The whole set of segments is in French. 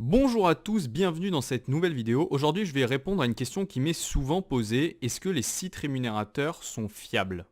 Bonjour à tous, bienvenue dans cette nouvelle vidéo. Aujourd'hui, je vais répondre à une question qui m'est souvent posée. Est-ce que les sites rémunérateurs sont fiables ?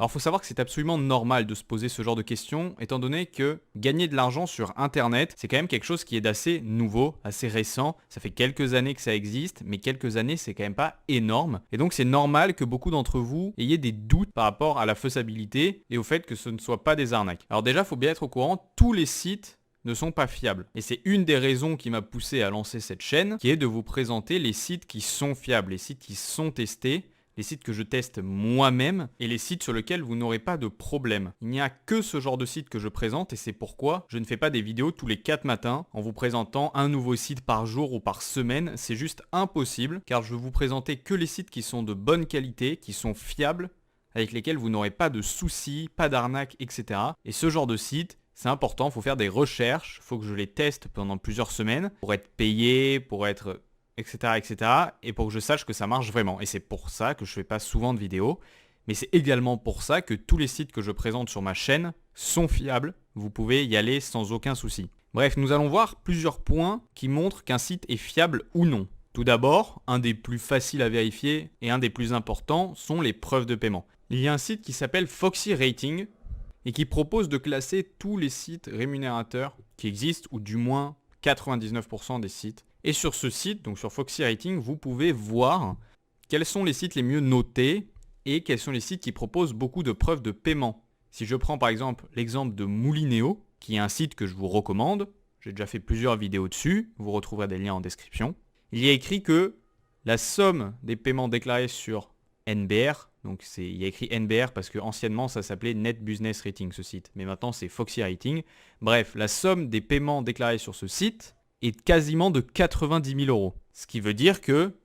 Alors, il faut savoir que c'est absolument normal de se poser ce genre de questions, étant donné que gagner de l'argent sur Internet, c'est quand même quelque chose qui est d'assez nouveau, assez récent. Ça fait quelques années que ça existe, mais quelques années, c'est quand même pas énorme. Et donc, c'est normal que beaucoup d'entre vous ayez des doutes par rapport à la faisabilité et au fait que ce ne soit pas des arnaques. Alors déjà, il faut bien être au courant, tous les sites ne sont pas fiables. Et c'est une des raisons qui m'a poussé à lancer cette chaîne, qui est de vous présenter les sites qui sont fiables, les sites qui sont testés, les sites que je teste moi-même et les sites sur lesquels vous n'aurez pas de problème. Il n'y a que ce genre de site que je présente et c'est pourquoi je ne fais pas des vidéos tous les 4 matins en vous présentant un nouveau site par jour ou par semaine. C'est juste impossible car je vais vous présenter que les sites qui sont de bonne qualité, qui sont fiables, avec lesquels vous n'aurez pas de soucis, pas d'arnaques, etc. Et ce genre de site, c'est important, il faut faire des recherches, il faut que je les teste pendant plusieurs semaines pour être payé, pour être etc., etc. et pour que je sache que ça marche vraiment. Et c'est pour ça que je ne fais pas souvent de vidéos, mais c'est également pour ça que tous les sites que je présente sur ma chaîne sont fiables. Vous pouvez y aller sans aucun souci. Bref, nous allons voir plusieurs points qui montrent qu'un site est fiable ou non. Tout d'abord, un des plus faciles à vérifier et un des plus importants sont les preuves de paiement. Il y a un site qui s'appelle Foxy Rating et qui propose de classer tous les sites rémunérateurs qui existent, ou du moins 99% des sites. Et sur ce site, donc sur Foxy Rating, vous pouvez voir quels sont les sites les mieux notés et quels sont les sites qui proposent beaucoup de preuves de paiement. Si je prends par exemple l'exemple de Moulinéo, qui est un site que je vous recommande, j'ai déjà fait plusieurs vidéos dessus, vous retrouverez des liens en description, il y a écrit que la somme des paiements déclarés sur NBR, donc il y a écrit NBR parce que anciennement ça s'appelait Net Business Rating ce site, mais maintenant c'est Foxy Rating. Bref, la somme des paiements déclarés sur ce site est quasiment de 90 000 euros. Ce qui veut dire que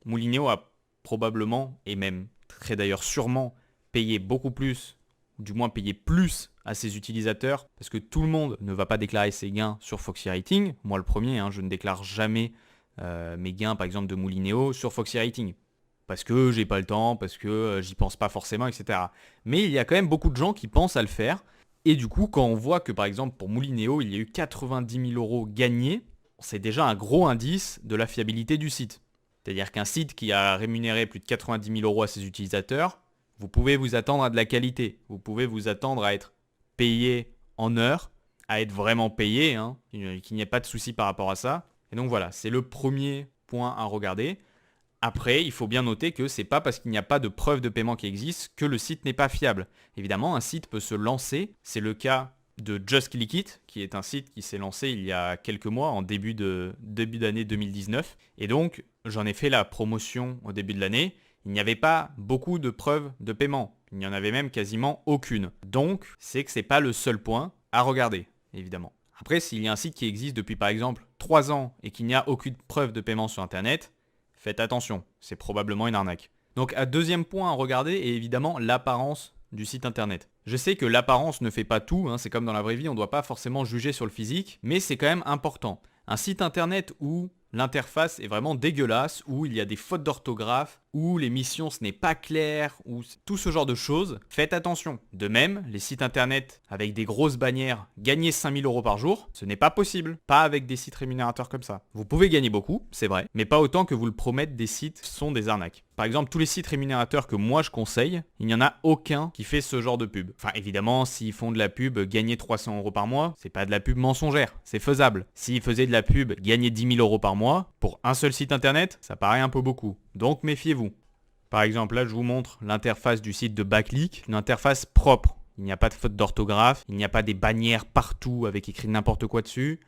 Moulinéo a probablement, et même très d'ailleurs sûrement, payé beaucoup plus, ou du moins payé plus à ses utilisateurs, parce que tout le monde ne va pas déclarer ses gains sur Foxy Rating. Moi le premier, je ne déclare jamais mes gains par exemple de Moulinéo sur Foxy Rating. Parce que j'ai pas le temps, parce que j'y pense pas forcément, etc. Mais il y a quand même beaucoup de gens qui pensent à le faire. Et du coup, quand on voit que par exemple pour Moulinéo, il y a eu 90 000 euros gagnés, c'est déjà un gros indice de la fiabilité du site. C'est-à-dire qu'un site qui a rémunéré plus de 90 000 euros à ses utilisateurs, vous pouvez vous attendre à de la qualité. Vous pouvez vous attendre à être payé en heures, à être vraiment payé, qu'il n'y ait pas de souci par rapport à ça. Et donc voilà, c'est le premier point à regarder. Après, il faut bien noter que c'est pas parce qu'il n'y a pas de preuve de paiement qui existe que le site n'est pas fiable. Évidemment, un site peut se lancer. C'est le cas de Just Click It, qui est un site qui s'est lancé il y a quelques mois, en début d'année 2019. Et donc, j'en ai fait la promotion au début de l'année. Il n'y avait pas beaucoup de preuves de paiement. Il n'y en avait même quasiment aucune. Donc, c'est que c'est pas le seul point à regarder, évidemment. Après, s'il y a un site qui existe depuis par exemple 3 ans et qu'il n'y a aucune preuve de paiement sur Internet, faites attention, c'est probablement une arnaque. Donc un deuxième point à regarder est évidemment l'apparence du site internet. Je sais que l'apparence ne fait pas tout, c'est comme dans la vraie vie, on ne doit pas forcément juger sur le physique, mais c'est quand même important. Un site internet où l'interface est vraiment dégueulasse, où il y a des fautes d'orthographe, où l'émission ce n'est pas clair, où tout ce genre de choses, faites attention. De même, les sites internet avec des grosses bannières, gagner 5 000 euros par jour, ce n'est pas possible. Pas avec des sites rémunérateurs comme ça. Vous pouvez gagner beaucoup, c'est vrai, mais pas autant que vous le promettent des sites sont des arnaques. Par exemple, tous les sites rémunérateurs que moi je conseille, il n'y en a aucun qui fait ce genre de pub. Enfin évidemment, s'ils font de la pub, gagner 300 euros par mois, c'est pas de la pub mensongère, c'est faisable. S'ils faisaient de la pub, gagner 10 000 euros par mois, pour un seul site internet, ça paraît un peu beaucoup. Donc méfiez-vous. Par exemple, là je vous montre l'interface du site de Backleak, une interface propre. Il n'y a pas de faute d'orthographe, il n'y a pas des bannières partout avec écrit n'importe quoi dessus.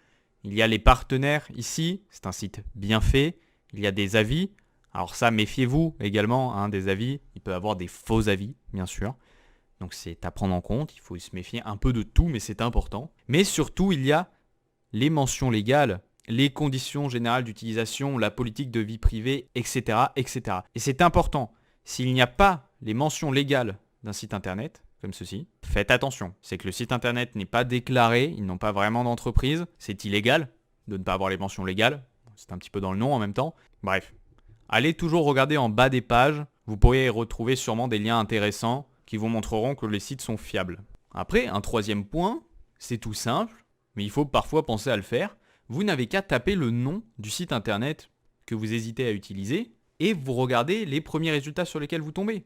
Il y a les partenaires ici, c'est un site bien fait. Il y a des avis. Alors ça, méfiez-vous également des avis. Il peut y avoir des faux avis, bien sûr. Donc c'est à prendre en compte. Il faut se méfier un peu de tout, mais c'est important. Mais surtout, il y a les mentions légales, les conditions générales d'utilisation, la politique de vie privée, etc., etc. Et c'est important. S'il n'y a pas les mentions légales d'un site internet, comme ceci, faites attention. C'est que le site internet n'est pas déclaré, ils n'ont pas vraiment d'entreprise. C'est illégal de ne pas avoir les mentions légales. C'est un petit peu dans le nom en même temps. Bref. Allez toujours regarder en bas des pages. Vous pourriez y retrouver sûrement des liens intéressants qui vous montreront que les sites sont fiables. Après, un troisième point, c'est tout simple, mais il faut parfois penser à le faire. Vous n'avez qu'à taper le nom du site internet que vous hésitez à utiliser et vous regardez les premiers résultats sur lesquels vous tombez.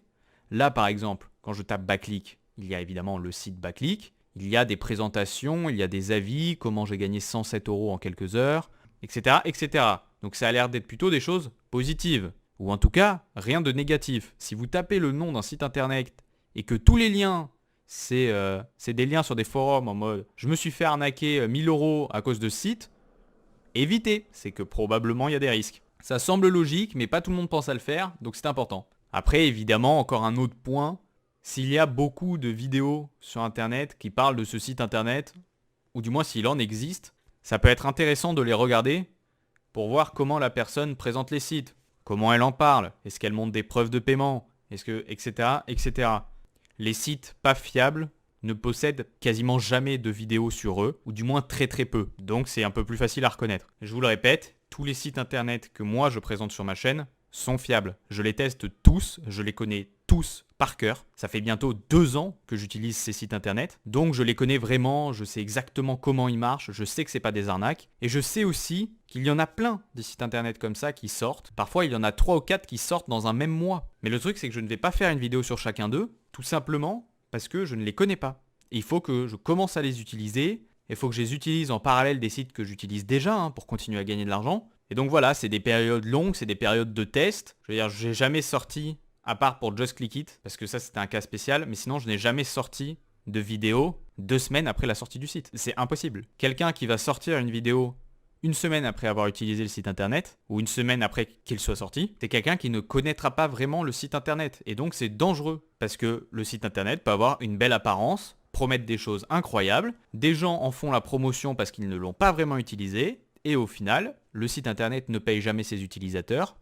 Là, par exemple, quand je tape Backlick, il y a évidemment le site Backlick, il y a des présentations, il y a des avis, comment j'ai gagné 107 € en quelques heures, etc., etc. Donc ça a l'air d'être plutôt des choses positives, ou en tout cas, rien de négatif. Si vous tapez le nom d'un site internet et que tous les liens, c'est des liens sur des forums en mode « je me suis fait arnaquer 1000 € à cause de ce site », évitez, c'est que probablement il y a des risques. Ça semble logique, mais pas tout le monde pense à le faire, donc c'est important. Après, évidemment, encore un autre point, s'il y a beaucoup de vidéos sur internet qui parlent de ce site internet, ou du moins s'il en existe, ça peut être intéressant de les regarder pour voir comment la personne présente les sites, comment elle en parle, est-ce qu'elle montre des preuves de paiement, etc., etc. Les sites pas fiables ne possèdent quasiment jamais de vidéos sur eux, ou du moins très très peu, donc c'est un peu plus facile à reconnaître. Je vous le répète, tous les sites internet que moi je présente sur ma chaîne sont fiables. Je les teste tous, je les connais tous par cœur. Ça fait bientôt 2 ans que j'utilise ces sites internet, donc je les connais vraiment, je sais exactement comment ils marchent, je sais que c'est pas des arnaques, et je sais aussi qu'il y en a plein des sites internet comme ça qui sortent. Parfois il y en a 3 ou 4 qui sortent dans un même mois. Mais le truc c'est que je ne vais pas faire une vidéo sur chacun d'eux, tout simplement parce que je ne les connais pas. Et il faut que je commence à les utiliser, il faut que je les utilise en parallèle des sites que j'utilise déjà pour continuer à gagner de l'argent. Et donc voilà, c'est des périodes longues, c'est des périodes de test. Je veux dire, j'ai jamais sorti, à part pour Just Click It, parce que ça c'était un cas spécial, mais sinon je n'ai jamais sorti de vidéo 2 semaines après la sortie du site. C'est impossible. Quelqu'un qui va sortir une vidéo 1 semaine après avoir utilisé le site internet, ou 1 semaine après qu'il soit sorti, c'est quelqu'un qui ne connaîtra pas vraiment le site internet. Et donc c'est dangereux, parce que le site internet peut avoir une belle apparence, promettre des choses incroyables, des gens en font la promotion parce qu'ils ne l'ont pas vraiment utilisé, et au final, le site internet ne paye jamais ses utilisateurs,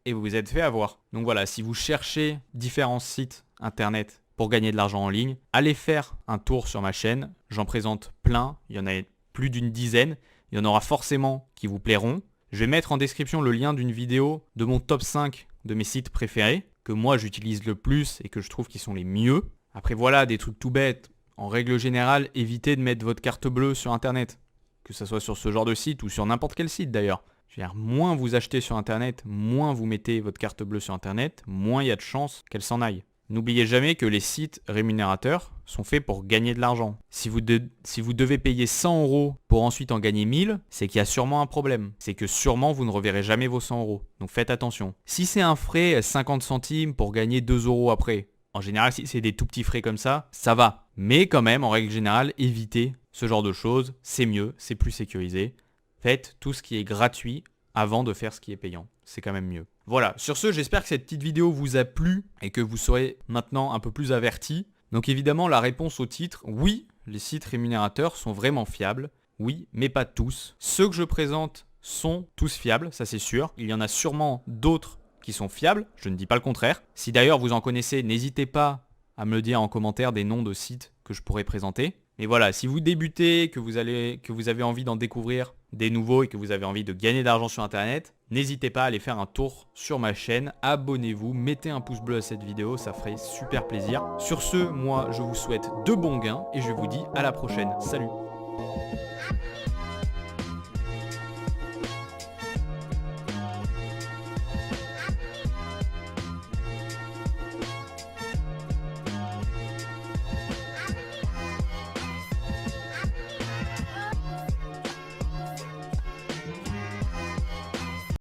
et vous vous êtes fait avoir. Donc voilà, si vous cherchez différents sites internet pour gagner de l'argent en ligne, allez faire un tour sur ma chaîne, j'en présente plein, il y en a plus d'une dizaine, il y en aura forcément qui vous plairont. Je vais mettre en description le lien d'une vidéo de mon top 5 de mes sites préférés, que moi j'utilise le plus et que je trouve qui sont les mieux. Après voilà, des trucs tout bêtes, en règle générale, évitez de mettre votre carte bleue sur internet, que ce soit sur ce genre de site ou sur n'importe quel site d'ailleurs. Je veux dire, moins vous achetez sur internet, moins vous mettez votre carte bleue sur internet, moins il y a de chances qu'elle s'en aille. N'oubliez jamais que les sites rémunérateurs sont faits pour gagner de l'argent. Si vous devez payer 100 € pour ensuite en gagner 1000, c'est qu'il y a sûrement un problème. C'est que sûrement vous ne reverrez jamais vos 100 €. Donc faites attention. Si c'est un frais 50 centimes pour gagner 2 € après, en général si c'est des tout petits frais comme ça va. Mais quand même, en règle générale, évitez ce genre de choses. C'est mieux, c'est plus sécurisé. Faites tout ce qui est gratuit avant de faire ce qui est payant. C'est quand même mieux. Voilà, sur ce, j'espère que cette petite vidéo vous a plu et que vous serez maintenant un peu plus avertis. Donc évidemment, la réponse au titre, oui, les sites rémunérateurs sont vraiment fiables. Oui, mais pas tous. Ceux que je présente sont tous fiables, ça c'est sûr. Il y en a sûrement d'autres qui sont fiables, je ne dis pas le contraire. Si d'ailleurs vous en connaissez, n'hésitez pas à me le dire en commentaire des noms de sites que je pourrais présenter. Mais voilà, si vous débutez, que vous avez envie d'en découvrir des nouveaux et que vous avez envie de gagner d'argent sur internet, n'hésitez pas à aller faire un tour sur ma chaîne, abonnez-vous, mettez un pouce bleu à cette vidéo, ça ferait super plaisir. Sur ce, moi je vous souhaite de bons gains et je vous dis à la prochaine. Salut!